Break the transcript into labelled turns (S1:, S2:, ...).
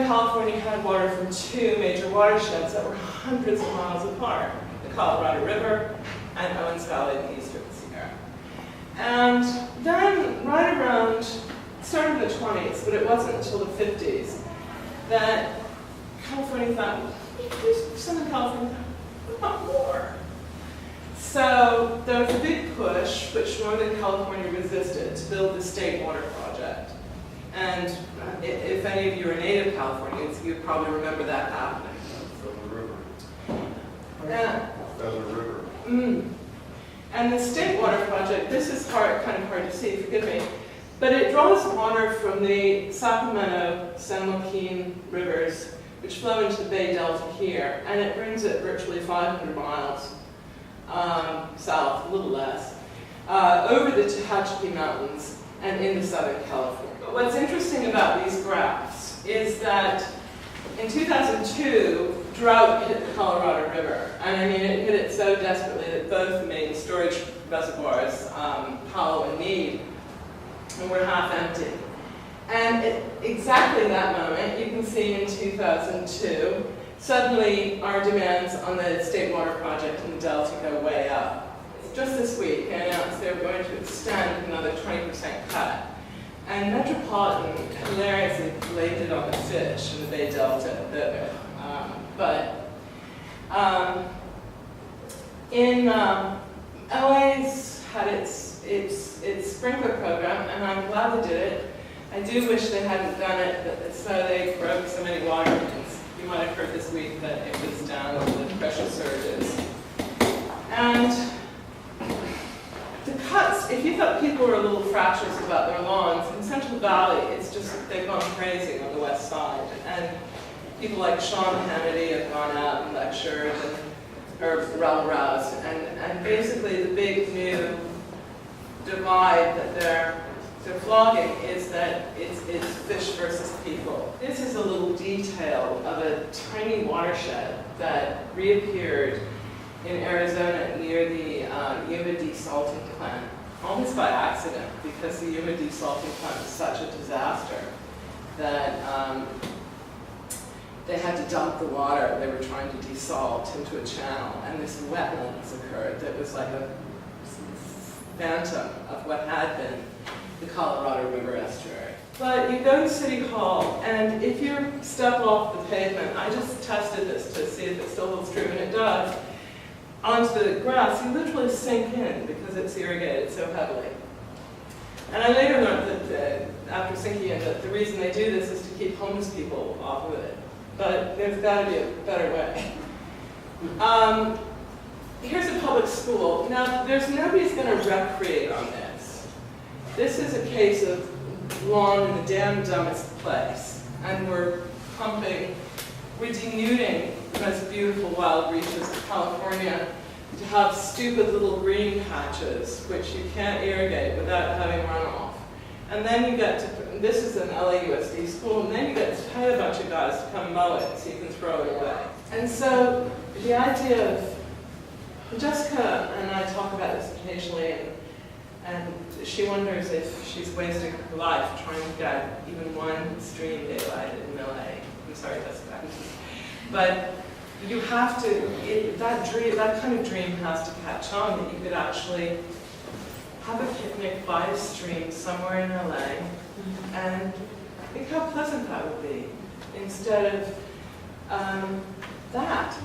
S1: California had water from two major watersheds that were hundreds of miles apart, the Colorado River and Owens Valley in the Eastern Sierra. And then, right around, started in the 20s, but it wasn't until the 50s, that California thought, Southern California thought, we want more. So there was a big push, which Northern California resisted, to build the State Water Project. And if any of you are native Californians, you probably remember that happening.
S2: From the river.
S1: Yeah.
S2: As a river.
S1: And the State Water Project, this is kind of hard to see, forgive me, but it draws water from the Sacramento, San Joaquin rivers, which flow into the Bay Delta here, and it brings it virtually 500 miles south, a little less, over the Tehachapi Mountains and into Southern California. But what's interesting about these graphs is that in 2002, drought hit the Colorado River. And I mean, it hit it so desperately that both the main storage reservoirs, Powell and Meade, were half empty. And at exactly that moment, you can see in 2002, suddenly our demands on the State Water Project in the Delta go way up. Just this week, they announced they were going to extend another 20% cut. And Metropolitan hilariously blamed it on the fish in the Bay Delta. LA's had its sprinkler program, and I'm glad they did it. I do wish they hadn't done it, so they broke so many water mains. You might have heard this week that it was down with the pressure surges. And the cuts, if you thought people were a little fractious about their lawns, in Central Valley, it's just that they've gone crazy on the west side. And people like Sean Hannity have gone out and lectured, or roused, and basically the big new divide that they're flogging is that it's fish versus people. This is a little detail of a tiny watershed that reappeared in Arizona near the Yuma desalting plant, almost by accident, because the Yuma desalting plant was such a disaster that they had to dump the water they were trying to desalt into a channel, and this wetlands occurred that was like a phantom of what had been the Colorado River estuary. But you go to City Hall, and if you step off the pavement, I just tested this to see if it still holds true, and it does, onto the grass, you literally sink in because it's irrigated so heavily. And I later learned that after sinking in, that the reason they do this is to keep homeless people off of it. But there's got to be a better way. Here's a public school. Now, nobody's going to recreate on this. This is a case of lawn in the damn dumbest place. And we're denuding the most beautiful wild reaches of California to have stupid little green patches, which you can't irrigate without having runoff. And then you get to, this is an LAUSD school, and then you get to pay a bunch of guys to come mow it so you can throw it away. And so the idea of, Jessica and I talk about this occasionally, and she wonders if she's wasting her life trying to get even one stream daylighted in LA. I'm sorry, Jessica. But you have to, that kind of dream has to catch on, that you could actually have a picnic by a stream somewhere in LA, and think how pleasant that would be, instead of that.